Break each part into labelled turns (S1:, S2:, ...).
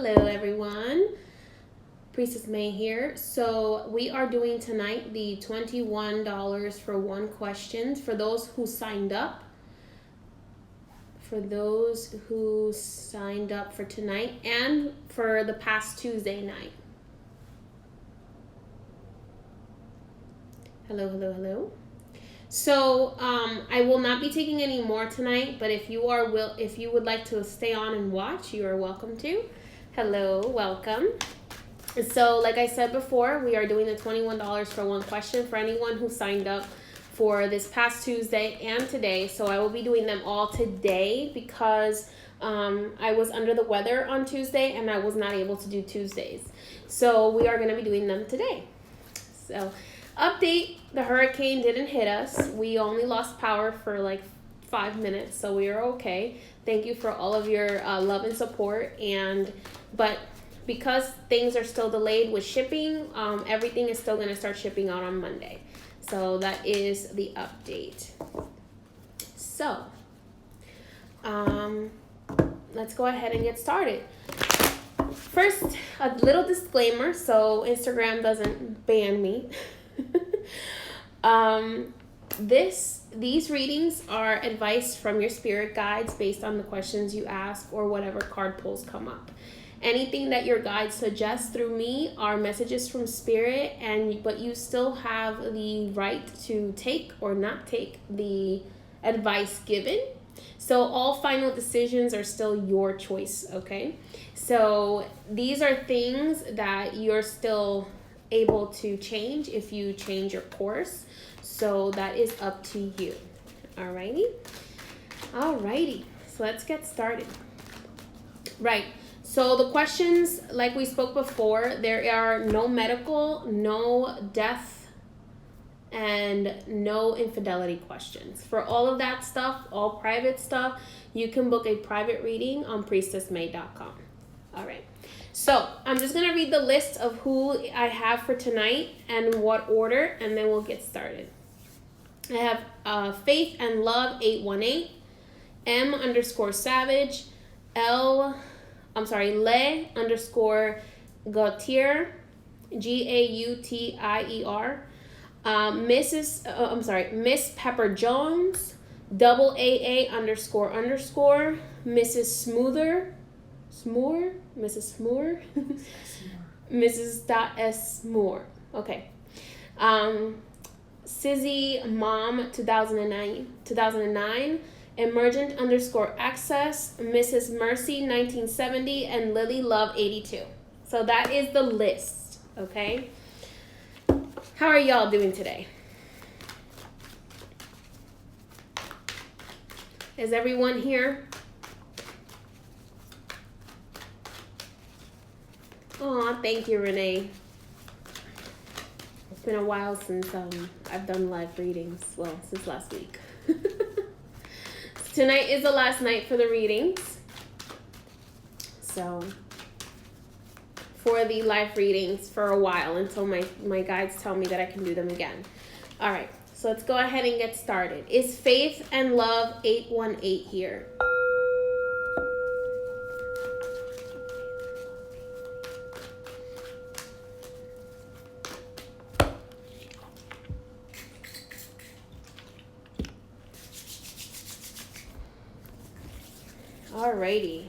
S1: Hello everyone, Priestess May here. So we are doing tonight the $21 for one question for those who signed up. For those who signed up for tonight and for the past Tuesday night. Hello. So I will not be taking any more tonight, but if you would like to stay on and watch, you are welcome to. Hello, welcome. So like I said before, we are doing the $21 for one question for anyone who signed up for this past Tuesday and today. So I will be doing them all today because I was under the weather on Tuesday and I was not able to do Tuesdays. So we are going to be doing them today. So update, the hurricane didn't hit us. We only lost power for like 5 minutes, so we are okay. Thank you for all of your love and support. But because things are still delayed with shipping, everything is still going to start shipping out on Monday. So that is the update. So let's go ahead and get started. First, a little disclaimer so Instagram doesn't ban me. These readings are advice from your spirit guides based on the questions you ask or whatever card pulls come up. Anything that your guides suggest through me are messages from spirit, but you still have the right to take or not take the advice given. So all final decisions are still your choice, okay? So these are things that you're still able to change if you change your course. So that is up to you. Alrighty. So let's get started. Right. So the questions, like we spoke before, there are no medical, no death, and no infidelity questions. For all of that stuff, all private stuff, you can book a private reading on priestessmay.com. All right. So I'm just going to read the list of who I have for tonight and what order, and then we'll get started. I have Faith and Love 818, M_Savage, Le _ Gautier, Gautier, Miss Pepper Jones, AA__, Mrs. Smoore, Mrs.S. Moore. Okay. Sizzy Mom 2009, Emergent_Access, Mrs. Mercy 1970, and Lily Love 82. So that is the list, okay? How are y'all doing today? Is everyone here? Oh, thank you, Renee. It's been a while since I've done live readings. Well, since last week. Tonight is the last night for the readings. So, for the live readings for a while until my guides tell me that I can do them again. All right, so let's go ahead and get started. Is Faith and Love 818 here? Alrighty.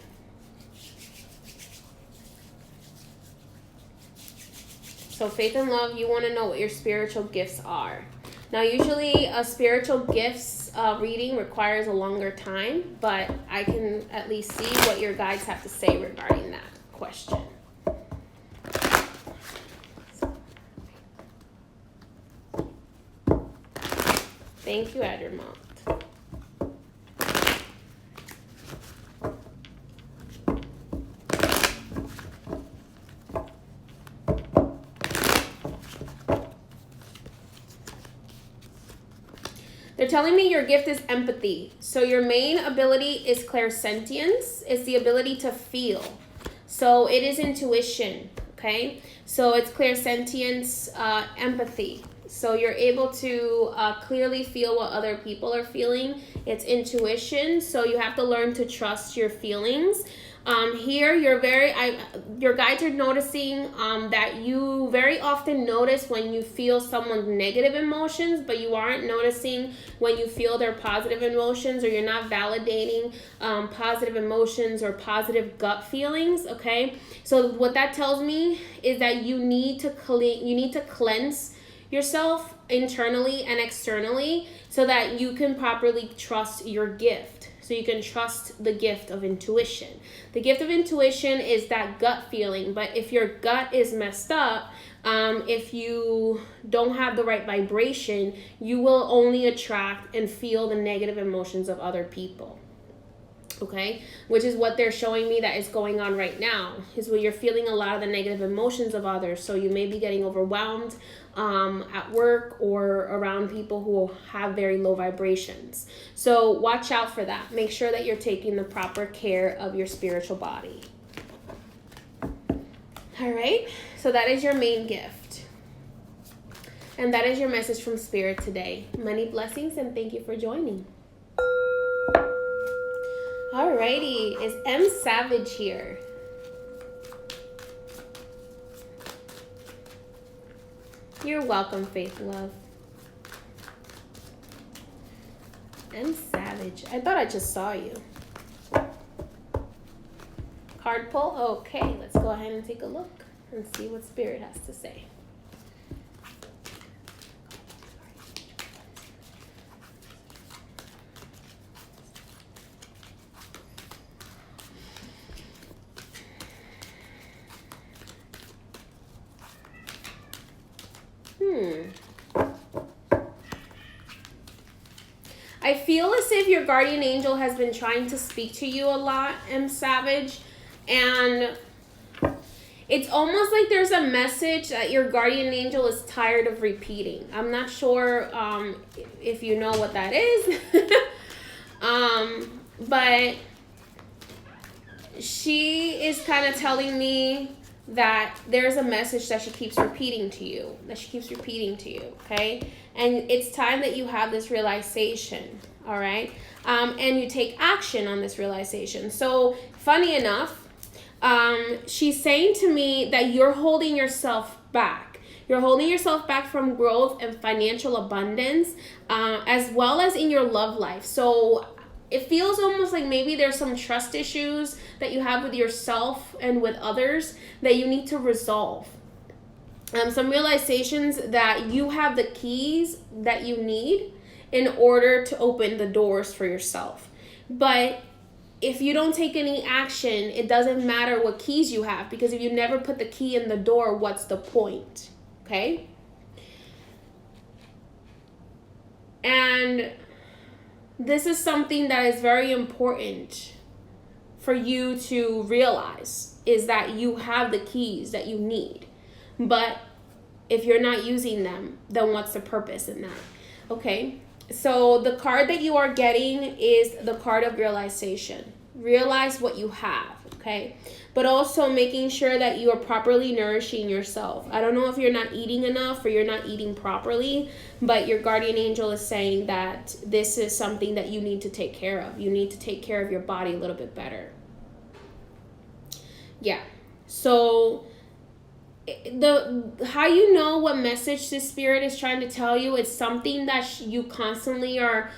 S1: So Faith and Love, you want to know what your spiritual gifts are. Now, usually a spiritual gifts reading requires a longer time, but I can at least see what your guides have to say regarding that question. Thank you, Addermont. They're telling me your gift is empathy. So your main ability is clairsentience. It's the ability to feel. So it is intuition, okay? So it's clairsentience, empathy. So you're able to clearly feel what other people are feeling. It's intuition. So you have to learn to trust your feelings. Here, your guides are noticing that you very often notice when you feel someone's negative emotions, but you aren't noticing when you feel their positive emotions, or you're not validating positive emotions or positive gut feelings. Okay, so what that tells me is that you need to cleanse yourself internally and externally so that you can properly trust your gift. So you can trust the gift of intuition. The gift of intuition is that gut feeling, but if your gut is messed up, if you don't have the right vibration, you will only attract and feel the negative emotions of other people. Okay, which is what they're showing me that is going on right now, is where you're feeling a lot of the negative emotions of others. So you may be getting overwhelmed at work or around people who have very low vibrations. So watch out for that. Make sure that you're taking the proper care of your spiritual body. All right, so that is your main gift. And that is your message from Spirit today. Many blessings, and thank you for joining. Alrighty, is M Savage here? You're welcome, Faith Love. M Savage. I thought I just saw you. Card pull? Okay, let's go ahead and take a look and see what Spirit has to say. I feel as if your guardian angel has been trying to speak to you a lot, M Savage, and it's almost like there's a message that your guardian angel is tired of repeating. I'm not sure if you know what that is, but she is kind of telling me that there's a message that she keeps repeating to you, okay? And it's time that you have this realization, all right? And you take action on this realization. So, funny enough, she's saying to me that you're holding yourself back. You're holding yourself back from growth and financial abundance, as well as in your love life. So, it feels almost like maybe there's some trust issues that you have with yourself and with others that you need to resolve. Some realizations that you have the keys that you need in order to open the doors for yourself. But if you don't take any action, it doesn't matter what keys you have, because if you never put the key in the door, what's the point? Okay? And this is something that is very important for you to realize, is that you have the keys that you need. But if you're not using them, then what's the purpose in that? Okay, so the card that you are getting is the card of realization. Realize what you have, okay? But also making sure that you are properly nourishing yourself. I don't know if you're not eating enough or you're not eating properly, but your guardian angel is saying that this is something that you need to take care of. You need to take care of your body a little bit better. Yeah, so how you know what message this Spirit is trying to tell you, it's something that you constantly are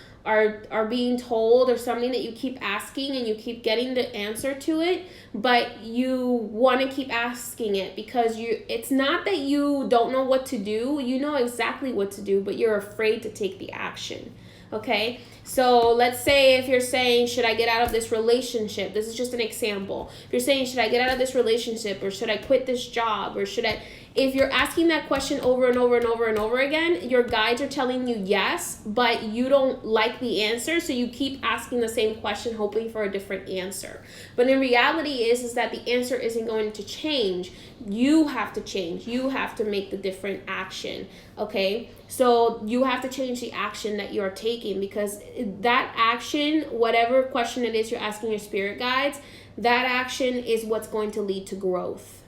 S1: being told, or something that you keep asking and you keep getting the answer to it, but you want to keep asking it because it's not that you don't know what to do. You know exactly what to do, but you're afraid to take the action. Okay, so let's say if you're saying, should I get out of this relationship? This is just an example. If you're saying, should I get out of this relationship, or should I quit this job, or should I... If you're asking that question over and over and over and over again, your guides are telling you yes, but you don't like the answer, so you keep asking the same question, hoping for a different answer. But in reality is that the answer isn't going to change. You have to change. You have to make the different action, okay? So you have to change the action that you're taking, because that action, whatever question it is you're asking your spirit guides, that action is what's going to lead to growth.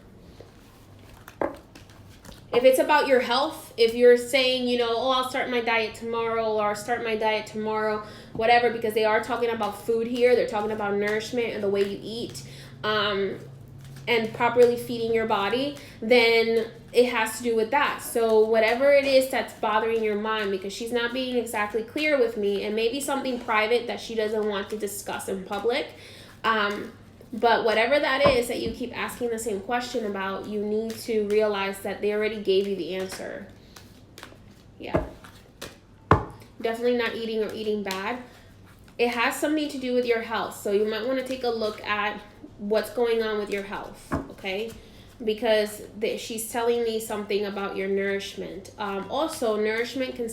S1: If it's about your health, if you're saying, I'll start my diet tomorrow, or I'll start my diet tomorrow, whatever, because they are talking about food here. They're talking about nourishment and the way you eat. and properly feeding your body, then it has to do with that. So whatever it is that's bothering your mind, because she's not being exactly clear with me, and maybe something private that she doesn't want to discuss in public, but whatever that is that you keep asking the same question about, you need to realize that they already gave you the answer. Yeah. Definitely not eating or eating bad. It has something to do with your health. So you might want to take a look at what's going on with your health, okay? Because she's telling me something about your nourishment. Also, nourishment can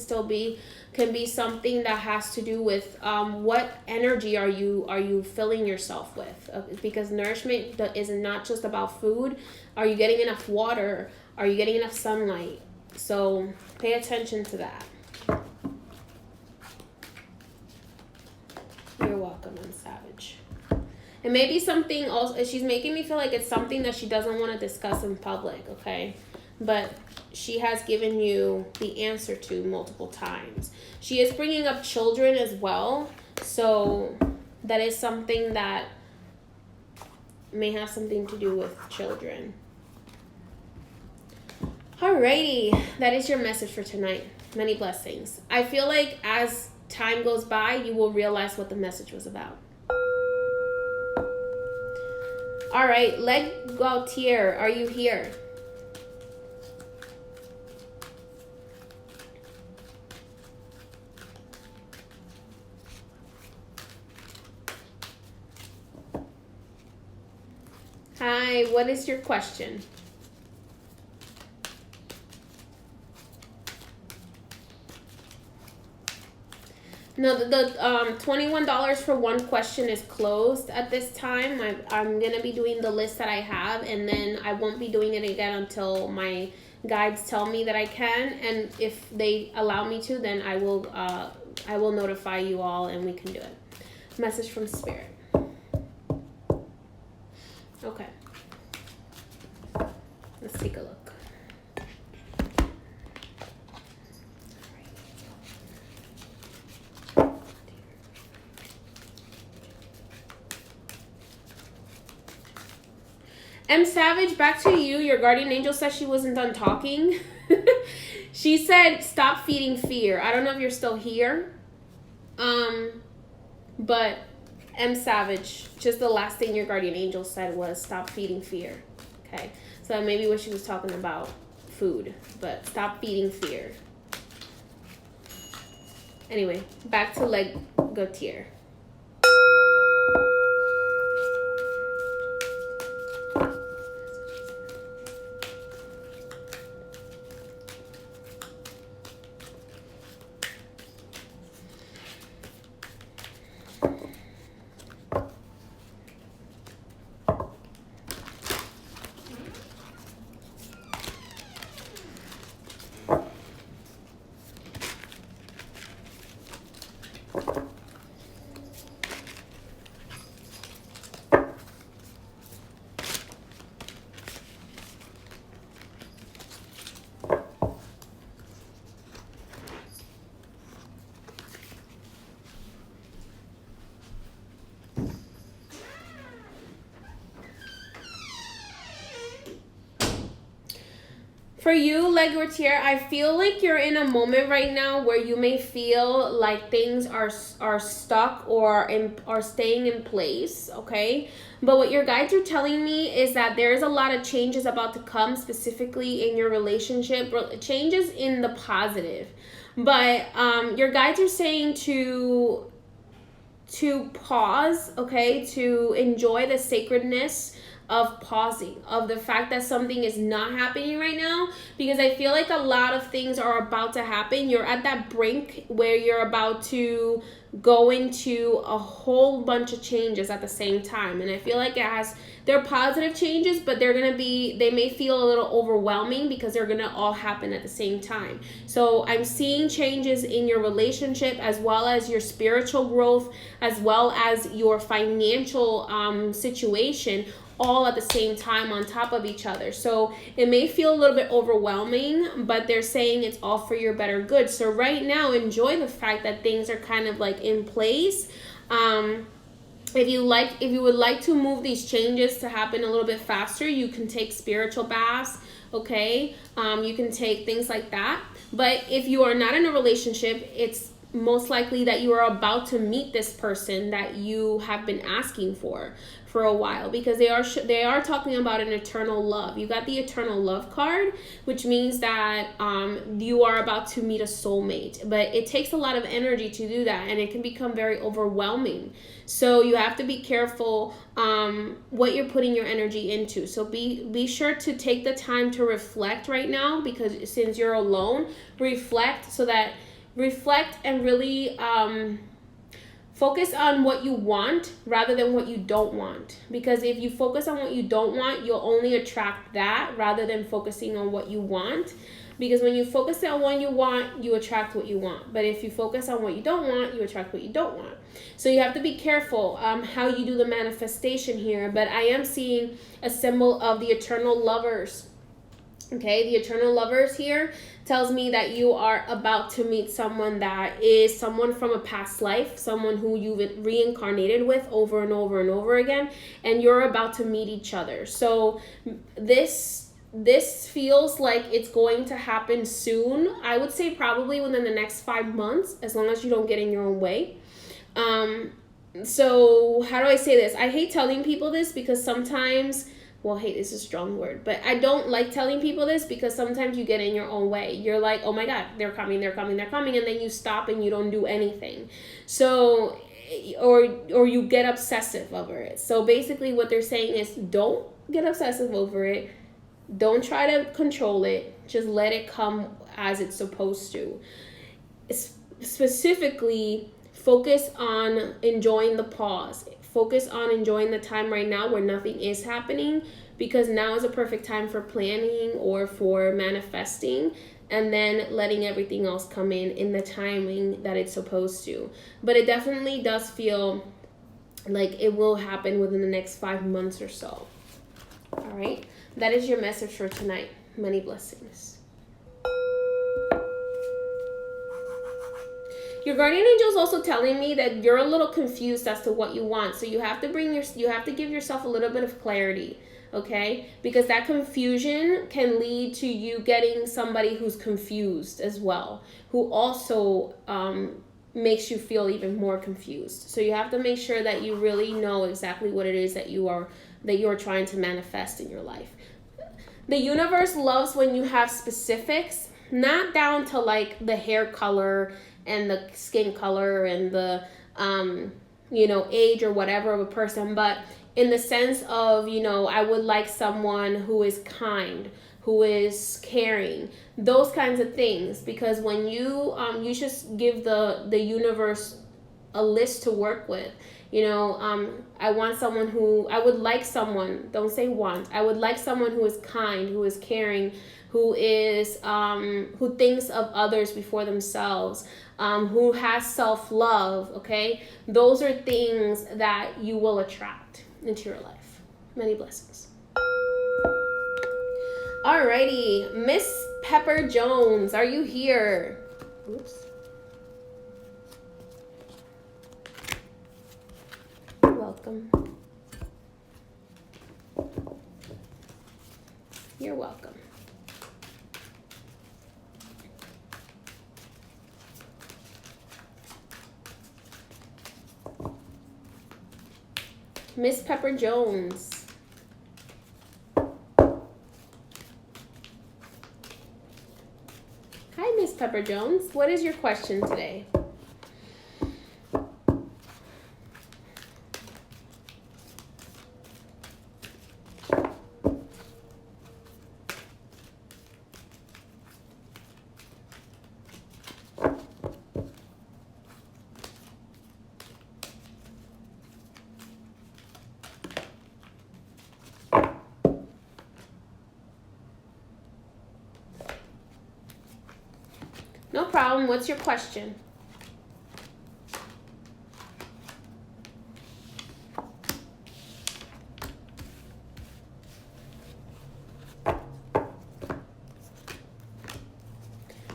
S1: be something that has to do with what energy are you filling yourself with, because nourishment is not just about food. Are you getting enough water? Are you getting enough sunlight? So pay attention to that. You're welcome. I'm savage. And maybe something also, she's making me feel like it's something that she doesn't want to discuss in public, okay? But she has given you the answer to multiple times. She is bringing up children as well. So that is something that may have something to do with children. Alrighty. That is your message for tonight. Many blessings. I feel like as time goes by, you will realize what the message was about. All right, Leg Gautier, are you here? Hi, what is your question? No, the $21 for one question is closed at this time. I'm going to be doing the list that I have, and then I won't be doing it again until my guides tell me that I can. And if they allow me to, then I will notify you all and we can do it. Message from Spirit. Okay. Let's take a look. M Savage, back to you. Your guardian angel said she wasn't done talking. She said, stop feeding fear. I don't know if you're still here. But M Savage, just the last thing your guardian angel said was stop feeding fear. Okay. So maybe what she was talking about, food. But stop feeding fear. Anyway, back to Leg Gautier. For you, Leg Gautier, I feel like you're in a moment right now where you may feel like things are stuck or are staying in place, okay? But what your guides are telling me is that there's a lot of changes about to come, specifically in your relationship, changes in the positive. But your guides are saying to pause, okay, to enjoy the sacredness of pausing, of the fact that something is not happening right now, because I feel like a lot of things are about to happen. You're at that brink where you're about to go into a whole bunch of changes at the same time, and I feel like they're positive changes, but they may feel a little overwhelming because they're gonna all happen at the same time. So I'm seeing changes in your relationship, as well as your spiritual growth, as well as your financial situation, all at the same time on top of each other. So it may feel a little bit overwhelming, but they're saying it's all for your better good. So right now, enjoy the fact that things are kind of like in place. if you would like to move these changes to happen a little bit faster, you can take spiritual baths, okay? You can take things like that. But if you are not in a relationship, it's most likely that you are about to meet this person that you have been asking for a while, because they are talking about an eternal love. You got the eternal love card, which means that you are about to meet a soulmate, but it takes a lot of energy to do that, and it can become very overwhelming. So you have to be careful what you're putting your energy into. So be sure to take the time to reflect right now, because since you're alone, reflect and really focus on what you want rather than what you don't want. Because if you focus on what you don't want, you'll only attract that rather than focusing on what you want. Because when you focus on what you want, you attract what you want. But if you focus on what you don't want, you attract what you don't want. So you have to be careful how you do the manifestation here. But I am seeing a symbol of the eternal lovers. Okay, the eternal lovers here tells me that you are about to meet someone that is someone from a past life, someone who you've reincarnated with over and over and over again, and you're about to meet each other. So this feels like it's going to happen soon. I would say probably within the next 5 months, as long as you don't get in your own way. So how do I say this? I hate telling people this because sometimes, well, hate is a strong word, but I don't like telling people this because sometimes you get in your own way. You're like, oh my God, they're coming, and then you stop and you don't do anything. So, or you get obsessive over it. So basically what they're saying is, don't get obsessive over it. Don't try to control it. Just let it come as it's supposed to. Specifically, focus on enjoying the pause. Focus on enjoying the time right now where nothing is happening, because now is a perfect time for planning or for manifesting, and then letting everything else come in the timing that it's supposed to. But it definitely does feel like it will happen within the next 5 months or so. All right, that is your message for tonight. Many blessings. Your guardian angel is also telling me that you're a little confused as to what you want. So you have to give yourself a little bit of clarity, okay? Because that confusion can lead to you getting somebody who's confused as well, who also makes you feel even more confused. So you have to make sure that you really know exactly what it is that you are trying to manifest in your life. The universe loves when you have specifics, not down to like the hair color and the skin color and the age or whatever of a person, but in the sense of, I would like someone who is kind, who is caring, those kinds of things. Because when you just give the universe a list to work with. I would like someone, don't say want, I would like someone who is kind, who is caring, who thinks of others before themselves, who has self-love, okay? Those are things that you will attract into your life. Many blessings. Alrighty, Miss Pepper Jones, are you here? Oops. Welcome. You're welcome. Miss Pepper Jones. Hi, Miss Pepper Jones. What is your question today? No problem. What's your question?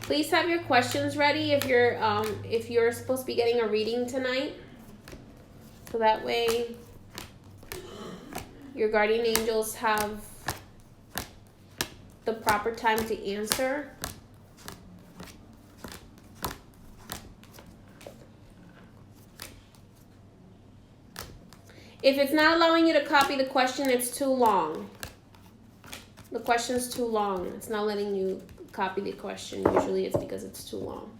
S1: Please have your questions ready if you're supposed to be getting a reading tonight. So that way your guardian angels have the proper time to answer. If it's not allowing you to copy the question, it's too long. The question's too long. It's not letting you copy the question. Usually it's because it's too long.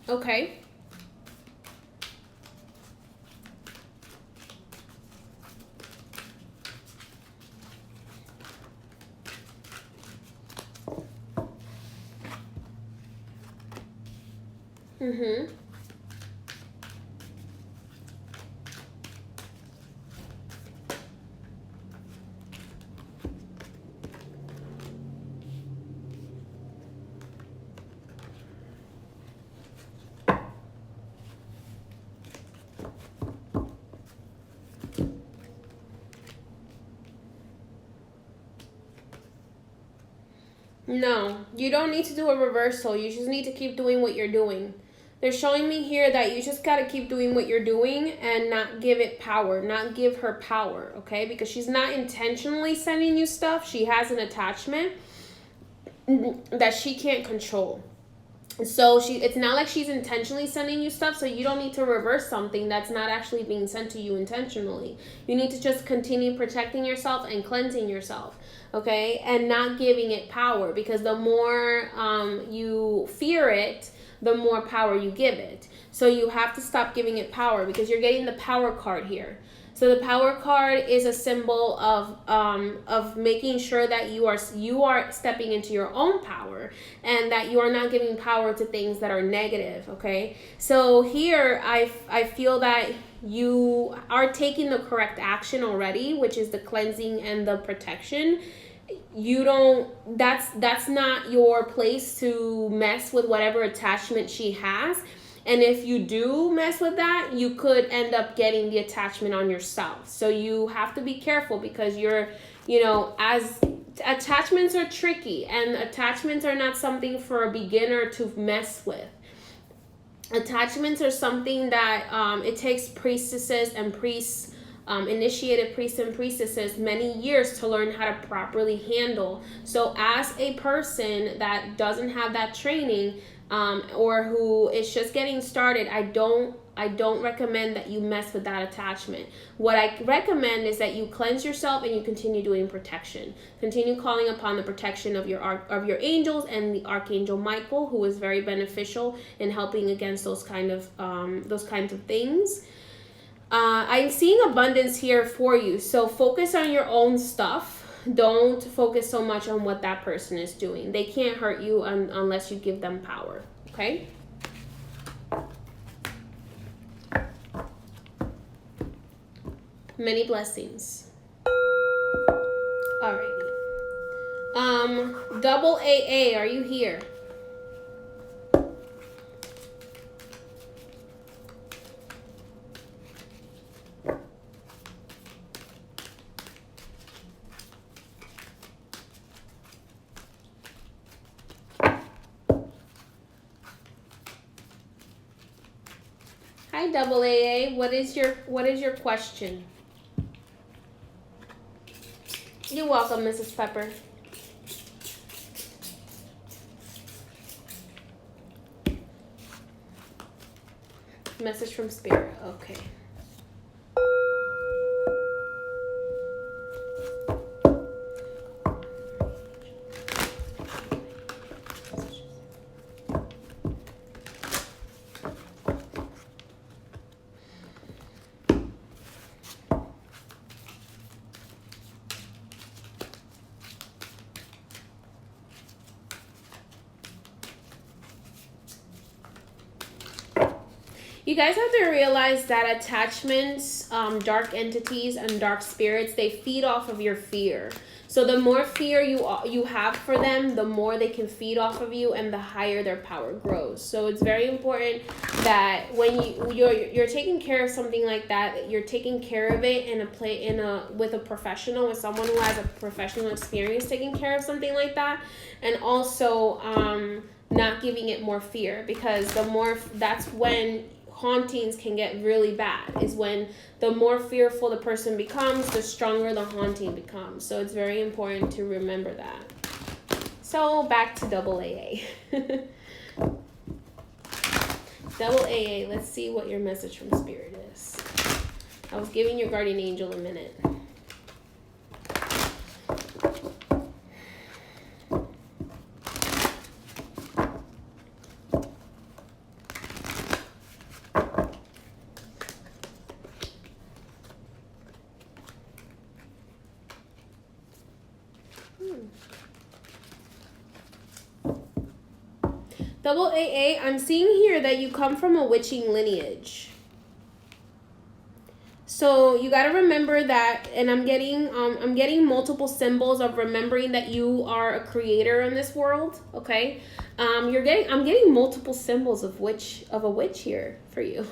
S1: Okay. Mm-hmm. No, you don't need to do a reversal. You just need to keep doing what you're doing. They're showing me here that you just got to keep doing what you're doing and not give it power, not give her power, okay? Because she's not intentionally sending you stuff. She has an attachment that she can't control. So it's not like she's intentionally sending you stuff, so you don't need to reverse something that's not actually being sent to you intentionally. You need to just continue protecting yourself and cleansing yourself, okay? And not giving it power, because the more you fear it, the more power you give it. So you have to stop giving it power, because you're getting the power card here. So the power card is a symbol of making sure that you are stepping into your own power, and that you are not giving power to things that are negative, okay? So here I feel that you are taking the correct action already, which is the cleansing and the protection. You don't, that's not your place to mess with whatever attachment she has. And if you do mess with that, you could end up getting the attachment on yourself. So you have to be careful, because as attachments are tricky, and attachments are not something for a beginner to mess with. Attachments are something that it takes priestesses and priests, initiated priests and priestesses, many years to learn how to properly handle. So as a person that doesn't have that training, or who is just getting started, I don't recommend that you mess with that attachment. What I recommend is that you cleanse yourself and you continue doing protection. Continue calling upon the protection of your angels and the Archangel Michael, who is very beneficial in helping against those kinds of things. I'm seeing abundance here for you. So focus on your own stuff. Don't focus so much on what that person is doing. They can't hurt you unless you give them power, okay? Many blessings. Alrighty. Double AA, are you here? Hi, double AA. What is your question? You're welcome, Mrs. Pepper. Message from Spirit. Okay. You guys have to realize that attachments, dark entities, and dark spirits, they feed off of your fear. So the more fear you have for them, the more they can feed off of you, and the higher their power grows. So it's very important that when you're taking care of something like that, you're taking care of it with a professional, with someone who has a professional experience taking care of something like that, and also not giving it more fear, because that's when hauntings can get really bad, is when the more fearful the person becomes, the stronger the haunting becomes. So it's very important to remember that. So back to double AA. Double AA, let's see what your message from Spirit is. I was giving your guardian angel a minute. Double AA, I'm seeing here that you come from a witching lineage. So you got to remember that, and I'm getting multiple symbols of remembering that you are a creator in this world. Okay, I'm getting multiple symbols of a witch here for you.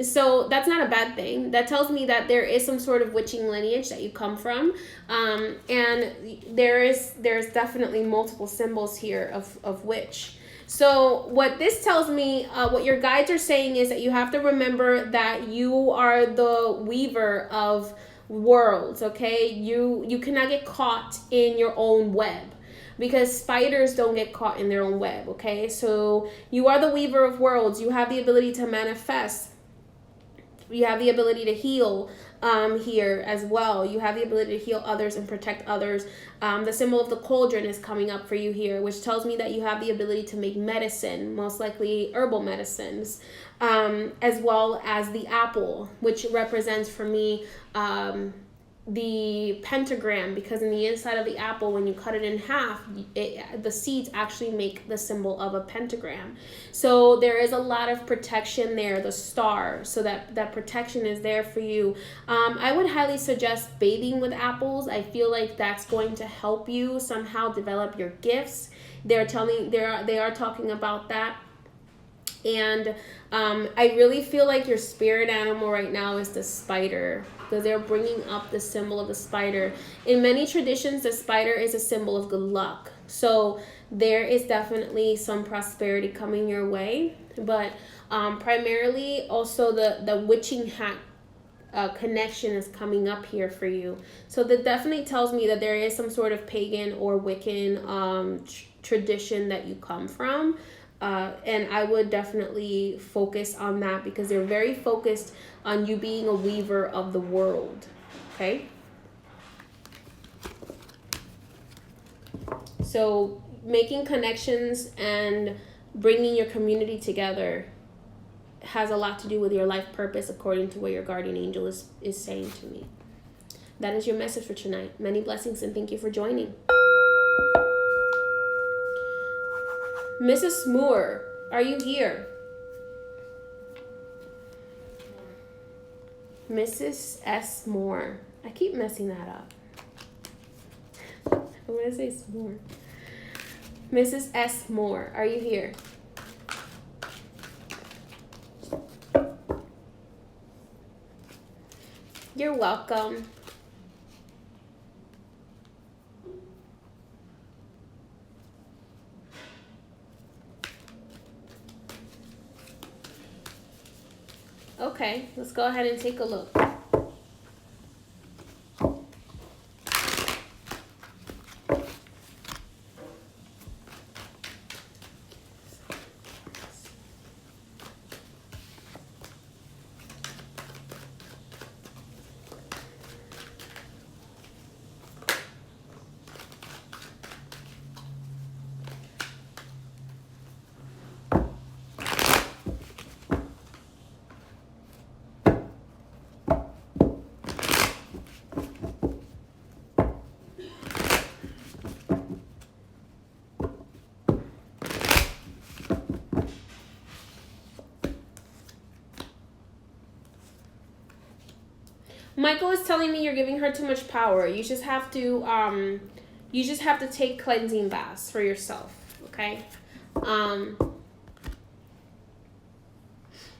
S1: So that's not a bad thing. That tells me that there is some sort of witching lineage that you come from. And there's definitely multiple symbols here of witch. So what this tells me, what your guides are saying is that you have to remember that you are the weaver of worlds, okay? You cannot get caught in your own web, because spiders don't get caught in their own web, okay? So you are the weaver of worlds. You have the ability to manifest. You have the ability to heal here as well. You have the ability to heal others and protect others. The symbol of the cauldron is coming up for you here, which tells me that you have the ability to make medicine, most likely herbal medicines, as well as the apple, which represents for me the pentagram, because in the inside of the apple, when you cut it in half, the seeds actually make the symbol of a pentagram. So there is a lot of protection there, the star, so that protection is there for you. I would highly suggest bathing with apples. I feel like that's going to help you somehow develop your gifts. They are talking about that. And I really feel like your spirit animal right now is the spider, because they're bringing up the symbol of the spider. In many traditions, the spider is a symbol of good luck. So there is definitely some prosperity coming your way. But primarily also the witching hat connection is coming up here for you. So that definitely tells me that there is some sort of pagan or Wiccan tradition that you come from. And I would definitely focus on that, because they're very focused on you being a weaver of the world. Okay? So making connections and bringing your community together has a lot to do with your life purpose, according to what your guardian angel is saying to me. That is your message for tonight. Many blessings, and thank you for joining. Mrs. Moore, are you here? Mrs. S. Moore. I keep messing that up. I'm going to say Moore. Mrs. S. Moore, are you here? You're welcome. Okay, let's go ahead and take a look. Michael is telling me you're giving her too much power. You just have to take cleansing baths for yourself, okay?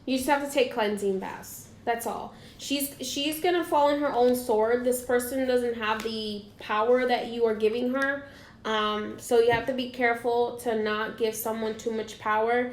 S1: You just have to take cleansing baths. That's all. She's gonna fall on her own sword. This person doesn't have the power that you are giving her. So you have to be careful to not give someone too much power.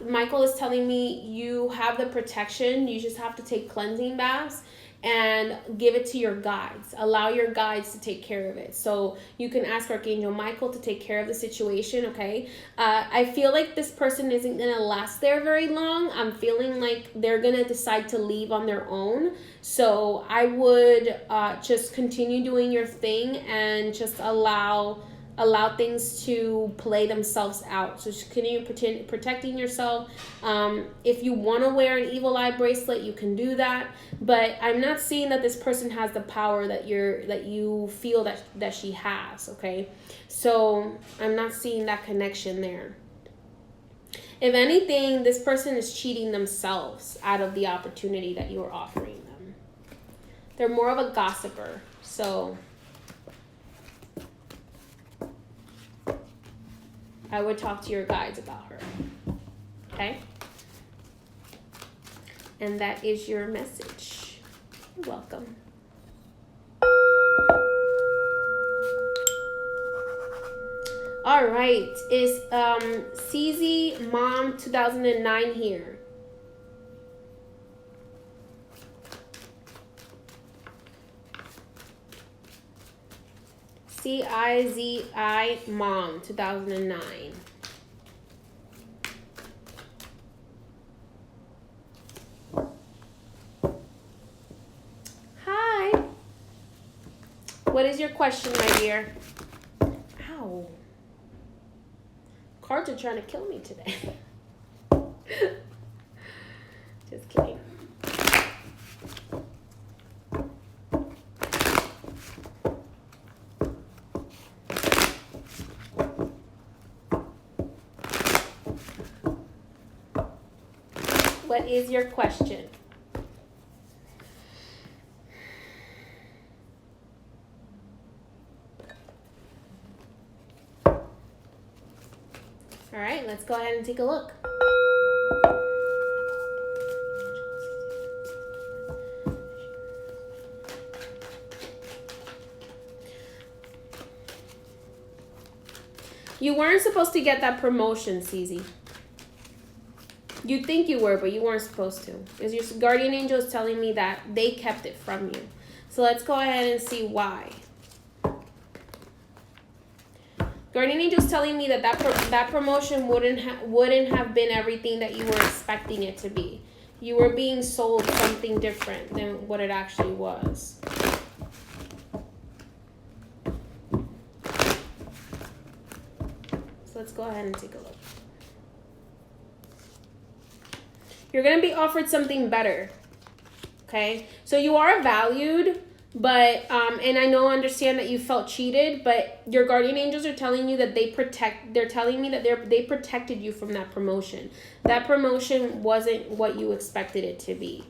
S1: Michael is telling me you have the protection. You just have to take cleansing baths and give it to your guides. Allow your guides to take care of it. So you can ask Archangel Michael to take care of the situation, okay? I feel like this person isn't going to last there very long. I'm feeling like they're going to decide to leave on their own. So I would just continue doing your thing and just allow things to play themselves out. So just continue protecting yourself. If you want to wear an evil eye bracelet, you can do that. But I'm not seeing that this person has the power that you feel that she has. Okay, so I'm not seeing that connection there. If anything, this person is cheating themselves out of the opportunity that you are offering them. They're more of a gossiper. So I would talk to your guides about her. Okay? And that is your message. You're welcome. All right. Is CZ Mom 2009 here? CIZI Mom 2009. Hi. What is your question, my dear? Ow. Cards are trying to kill me today. Just kidding. What is your question? All right, let's go ahead and take a look. You weren't supposed to get that promotion, CZ. You think you were, but you weren't supposed to. Because your guardian angel is telling me that they kept it from you. So let's go ahead and see why. Guardian angel is telling me that that promotion wouldn't have been everything that you were expecting it to be. You were being sold something different than what it actually was. So let's go ahead and take a look. You're going to be offered something better, okay? So you are valued, but, and I understand that you felt cheated, but your guardian angels are telling you that they're telling me that they protected you from that promotion. That promotion wasn't what you expected it to be.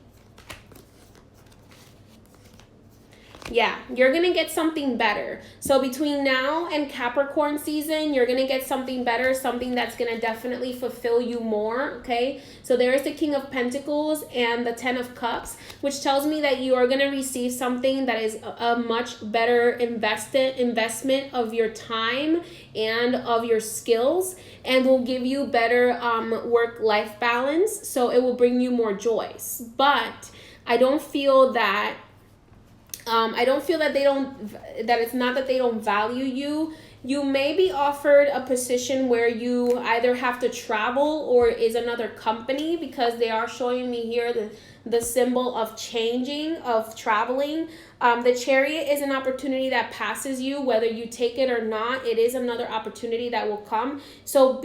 S1: Yeah, you're going to get something better. So between now and Capricorn season, you're going to get something better, something that's going to definitely fulfill you more, okay? So there is the King of Pentacles and the Ten of Cups, which tells me that you are going to receive something that is a much better investment of your time and of your skills, and will give you better work-life balance. So it will bring you more joys. But I don't feel that that it's not that they don't value you. You may be offered a position where you either have to travel or is another company, because they are showing me here the symbol of changing, of traveling. The Chariot is an opportunity that passes you, whether you take it or not. It is another opportunity that will come. So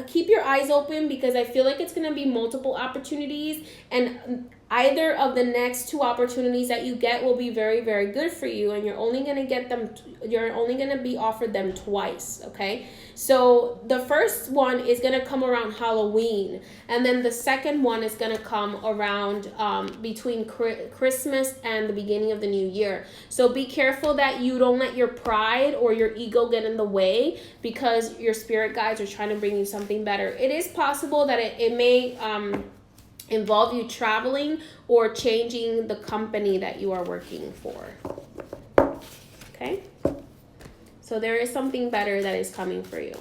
S1: keep your eyes open, because I feel like it's going to be multiple opportunities, and either of the next two opportunities that you get will be very, very good for you, and you're only going to be offered them twice, okay? So the first one is going to come around Halloween, and then the second one is going to come around between Christmas and the beginning of the new year. So be careful that you don't let your pride or your ego get in the way, because your spirit guides are trying to bring you something better. It is possible that it may involve you traveling or changing the company that you are working for. Okay? So there is something better that is coming for you.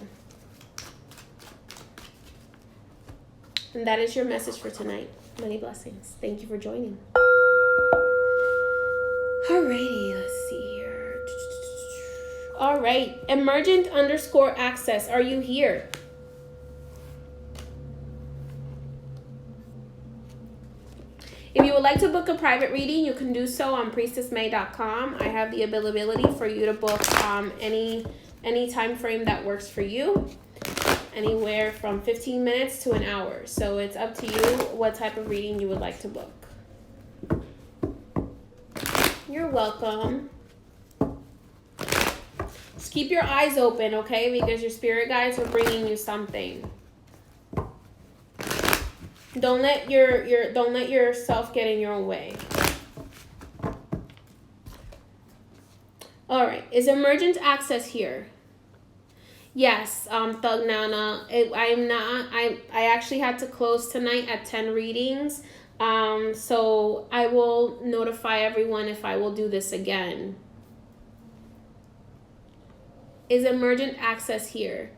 S1: And that is your message for tonight. Many blessings. Thank you for joining. Alrighty, let's see here. Alright, emergent_access. Are you here? If you would like to book a private reading, you can do so on priestessmay.com. I have the availability for you to book any time frame that works for you, anywhere from 15 minutes to an hour. So it's up to you what type of reading you would like to book. You're welcome. Just keep your eyes open, okay? Because your spirit guides are bringing you something. Don't let yourself get in your own way. All right, is emergent access here? Yes, Thug Nana. I actually had to close tonight at 10 readings. So I will notify everyone if I will do this again. Is emergent access here?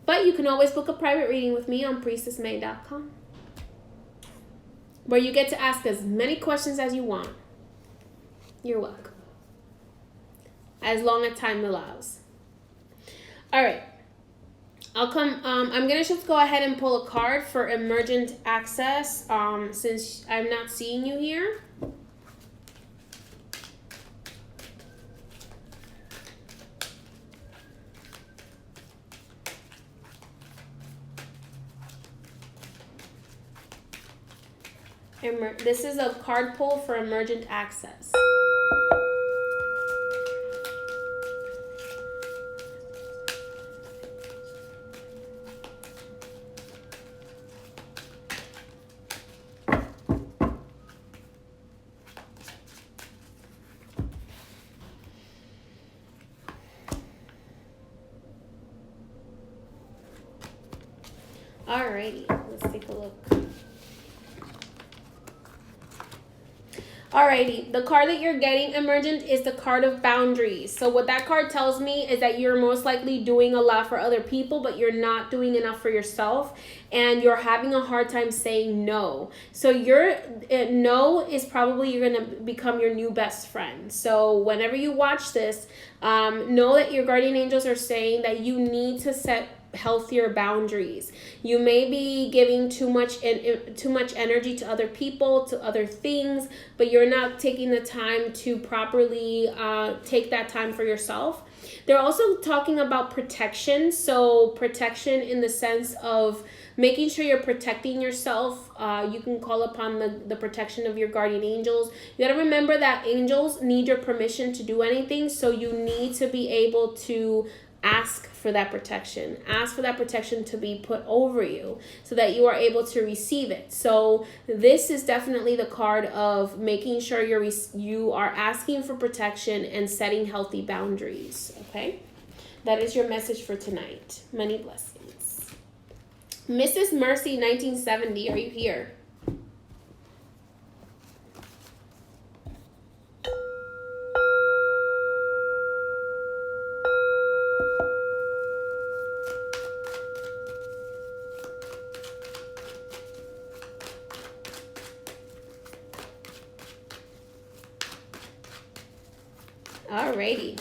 S1: But you can always book a private reading with me on priestessmay.com, where you get to ask as many questions as you want. You're welcome. As long as time allows. All right. I'm going to just go ahead and pull a card for emergent access since I'm not seeing you here. This is a card pull for emergent access. Alrighty, let's take a look. Alrighty, the card that you're getting, emergent, is the card of boundaries. So what that card tells me is that you're most likely doing a lot for other people, but you're not doing enough for yourself, and you're having a hard time saying no. So your no is probably, you're going to become your new best friend. So whenever you watch this, know that your guardian angels are saying that you need to set healthier boundaries. You may be giving too much energy to other people, to other things, but you're not taking the time to properly take that time for yourself. They're also talking about protection. So protection in the sense of making sure you're protecting yourself. You can call upon the protection of your guardian angels. You got to remember that angels need your permission to do anything. So you need to be able to ask for that protection. Ask for that protection to be put over you so that you are able to receive it. So this is definitely the card of making sure you are asking for protection and setting healthy boundaries. Okay? That is your message for tonight. Many blessings. Mrs. Mercy 1970, are you here? Alrighty.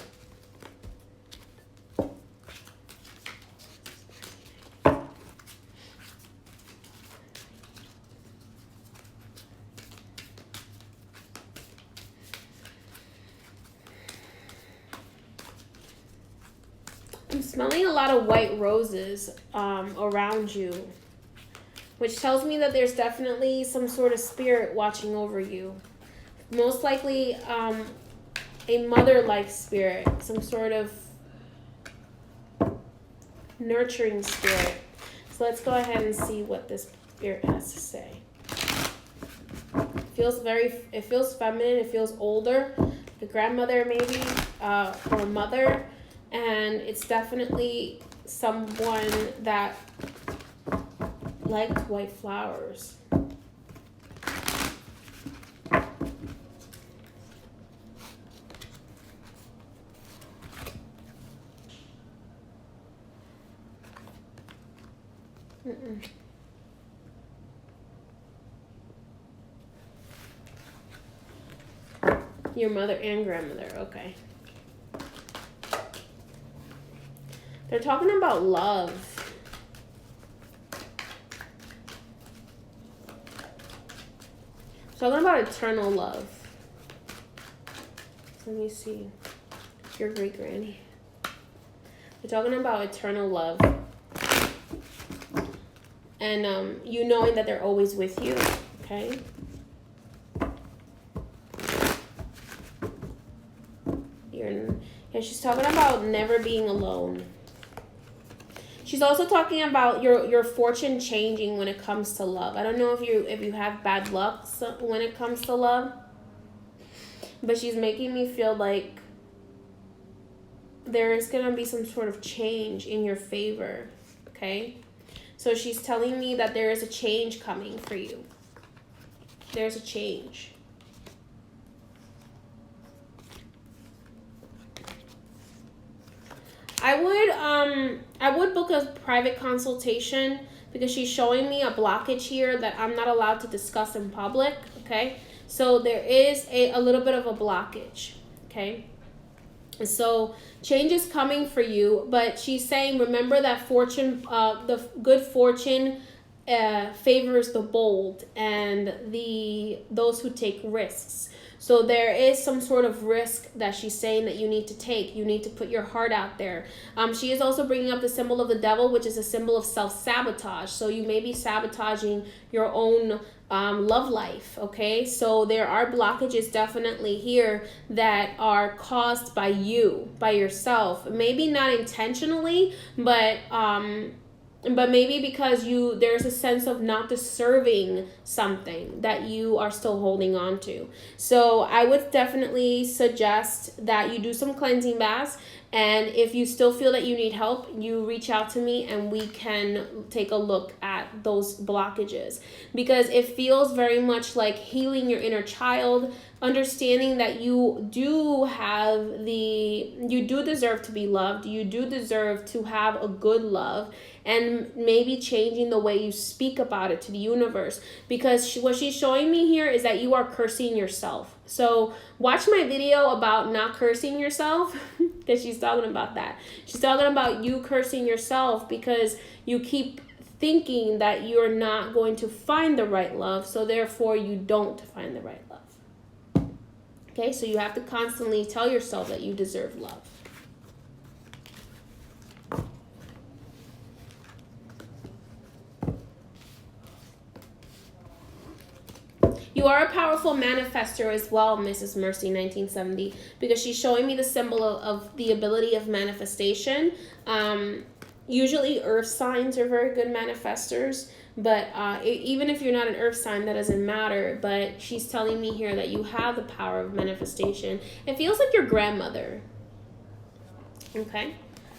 S1: I'm smelling a lot of white roses around you, which tells me that there's definitely some sort of spirit watching over you. Most likely, a mother-like spirit, some sort of nurturing spirit. So let's go ahead and see what this spirit has to say. It feels feminine, it feels older, the grandmother maybe, or mother, and it's definitely someone that liked white flowers. Your mother and grandmother, okay. They're talking about love. Talking about eternal love. Let me see. Your great granny. They're talking about eternal love. And you knowing that they're always with you, okay? She's talking about never being alone. She's also talking about your fortune changing when it comes to love. I don't know if you have bad luck when it comes to love, but she's making me feel like there is gonna be some sort of change in your favor, okay? So she's telling me that there is a change coming for you. There's a change. I would book a private consultation because she's showing me a blockage here that I'm not allowed to discuss in public, okay? So there is a little bit of a blockage, okay? So change is coming for you, but she's saying, remember that fortune, the good fortune favors the bold and those who take risks. So there is some sort of risk that she's saying that you need to take. You need to put your heart out there. She is also bringing up the symbol of the devil, which is a symbol of self-sabotage. So you may be sabotaging your own love life, okay? So there are blockages definitely here that are caused by you, by yourself. Maybe not intentionally, but maybe because there's a sense of not deserving something that you are still holding on to. So I would definitely suggest that you do some cleansing baths, and if you still feel that you need help, you reach out to me and we can take a look at those blockages, because it feels very much like healing your inner child, understanding that you do deserve to be loved, you do deserve to have a good love, and maybe changing the way you speak about it to the universe, because what she's showing me here is that you are cursing yourself. So watch my video about not cursing yourself, because she's talking about that. She's talking about you cursing yourself because you keep thinking that you're not going to find the right love, so therefore you don't find the right love. Okay, so you have to constantly tell yourself that you deserve love. You are a powerful manifester as well, Mrs. Mercy 1970, because she's showing me the symbol of the ability of manifestation. Usually earth signs are very good manifestors, but even if you're not an earth sign, that doesn't matter. But she's telling me here that you have the power of manifestation. It feels like your grandmother. Okay?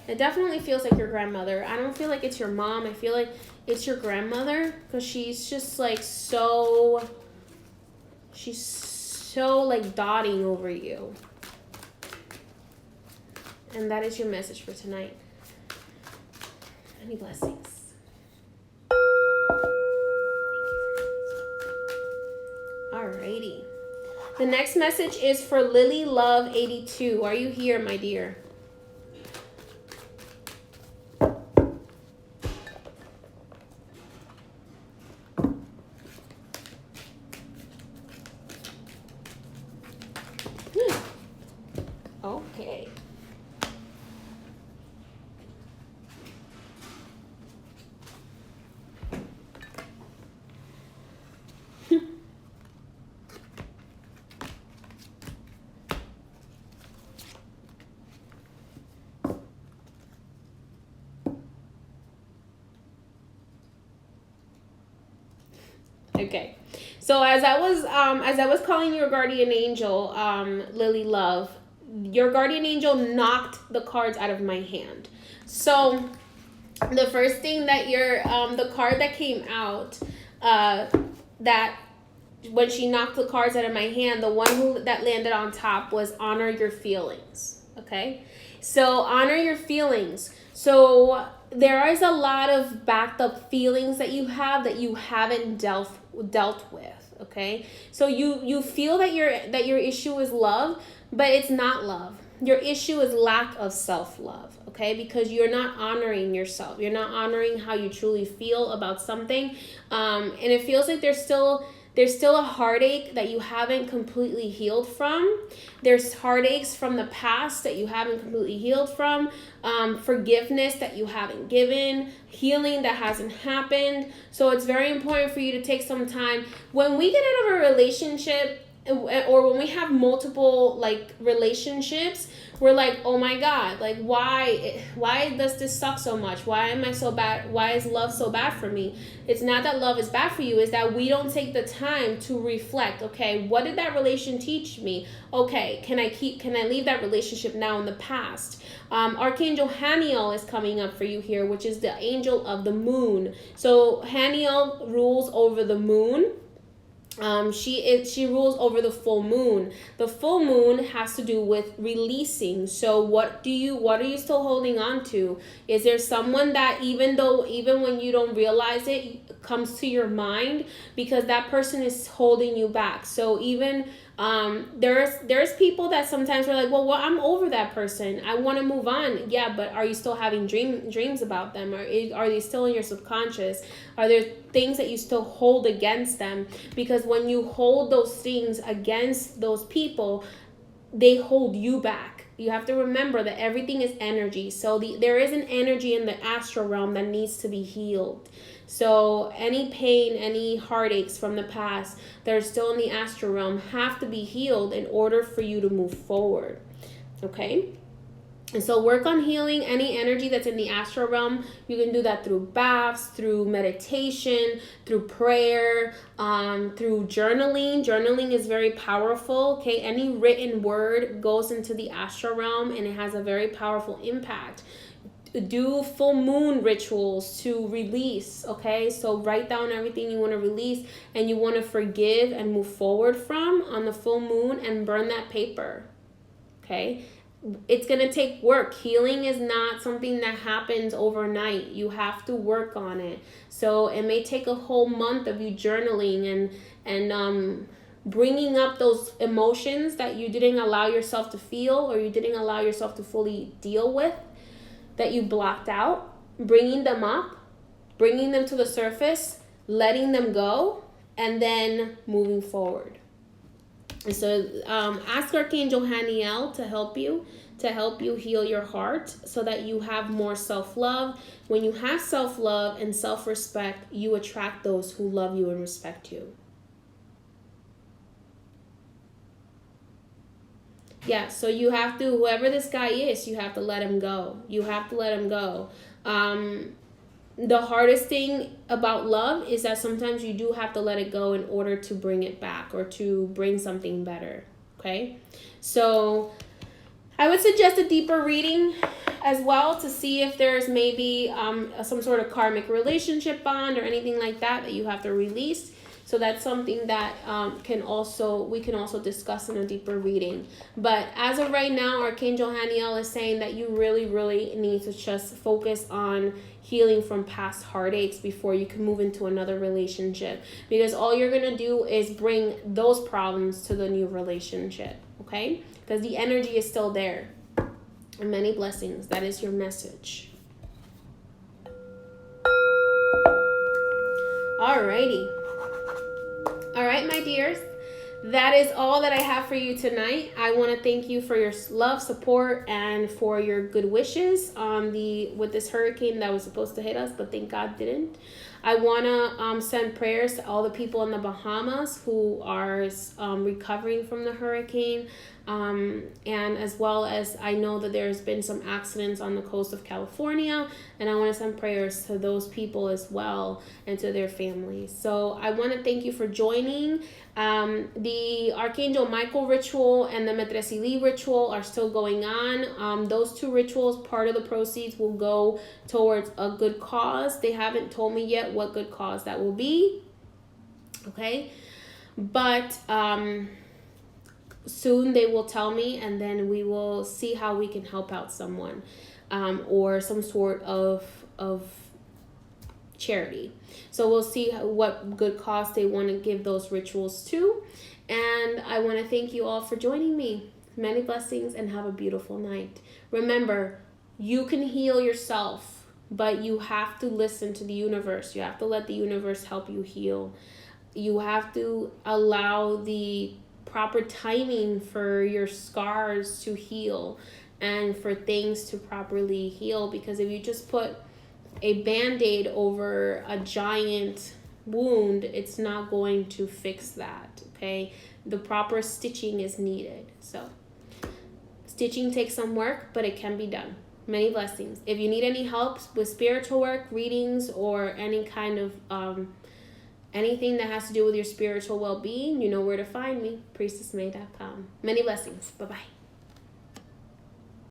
S1: It definitely feels like your grandmother. I don't feel like it's your mom. I feel like it's your grandmother, because she's just like she's so like dotting over you. And that is your message for tonight. Many blessings. Alrighty. The next message is for Lily Love 82. Are you here, my dear? Okay. Okay. So as I was calling your guardian angel, Lily Love, your guardian angel knocked the cards out of my hand. So the first thing that the card that came out, that when she knocked the cards out of my hand, the one that landed on top was honor your feelings. Okay, so honor your feelings. So there is a lot of backed up feelings that you haven't dealt with. Okay, so you feel that your issue is love, but it's not love. Your issue is lack of self-love, okay? Because you're not honoring yourself. You're not honoring how you truly feel about something. And it feels like there's still a heartache that you haven't completely healed from. There's heartaches from the past that you haven't completely healed from. Forgiveness that you haven't given. Healing that hasn't happened. So it's very important for you to take some time. When we get out of a relationship, or when we have multiple relationships, we're like, oh my god, like why does this suck so much? Why am I so bad? Why is love so bad for me? It's not that love is bad for you, it's that we don't take the time to reflect. Okay, what did that relation teach me? Okay, can I leave that relationship now in the past? Archangel Haniel is coming up for you here, which is the angel of the moon. So Haniel rules over the moon. She rules over the full moon. The full moon has to do with releasing. So what are you still holding on to? Is there someone that even when you don't realize it, comes to your mind, because that person is holding you back? So even there's people that sometimes we're like, well, I'm over that person, I want to move on. Yeah, but are you still having dreams about them? Are they still in your subconscious? Are there things that you still hold against them? Because when you hold those things against those people, they hold you back. You have to remember that everything is energy. So there is an energy in the astral realm that needs to be healed. So any pain, any heartaches from the past that are still in the astral realm have to be healed in order for you to move forward. Okay? And so work on healing any energy that's in the astral realm. You can do that through baths, through meditation, through prayer, through journaling. Journaling is very powerful. Okay, any written word goes into the astral realm and it has a very powerful impact. Do full moon rituals to release. Okay, so write down everything you want to release and you want to forgive and move forward from on the full moon, and burn that paper. Okay, it's going to take work. Healing is not something that happens overnight. You have to work on it. So it may take a whole month of you journaling and bringing up those emotions that you didn't allow yourself to feel, or you didn't allow yourself to fully deal with, that you blocked out, bringing them up, bringing them to the surface, letting them go, and then moving forward. And so ask Archangel Haniel to help you heal your heart so that you have more self-love. When you have self-love and self-respect, you attract those who love you and respect you. Yeah, so you have to, whoever this guy is, you have to let him go. You have to let him go. The hardest thing about love is that sometimes you do have to let it go in order to bring it back or to bring something better. Okay? So I would suggest a deeper reading as well to see if there's maybe some sort of karmic relationship bond or anything like that you have to release. So that's something that we can also discuss in a deeper reading. But as of right now, Archangel Haniel is saying that you really, really need to just focus on healing from past heartaches before you can move into another relationship. Because all you're going to do is bring those problems to the new relationship. Okay? Because the energy is still there. And many blessings. That is your message. Alrighty. All right, my dears, that is all that I have for you tonight. I want to thank you for your love, support, and for your good wishes with this hurricane that was supposed to hit us, but thank God didn't. I want to send prayers to all the people in the Bahamas who are recovering from the hurricane. And as well as I know that there's been some accidents on the coast of California, and I want to send prayers to those people as well and to their families. So I want to thank you for joining. The Archangel Michael ritual and the Metresili ritual are still going on. Those two rituals, part of the proceeds will go towards a good cause. They haven't told me yet what good cause that will be. Okay, but soon they will tell me, and then we will see how we can help out someone, or some sort of charity. So we'll see what good cause they want to give those rituals to. And I want to thank you all for joining me. Many blessings and have a beautiful night. Remember, you can heal yourself, but you have to listen to the universe. You have to let the universe help you heal. You have to allow the proper timing for your scars to heal and for things to properly heal, because if you just put a band-aid over a giant wound, it's not going to fix that. Okay, the proper stitching is needed. So stitching takes some work, but it can be done. Many blessings. If you need any help with spiritual work, readings, or any kind of anything that has to do with your spiritual well-being, you know where to find me, priestessmay.com. Many blessings. Bye-bye.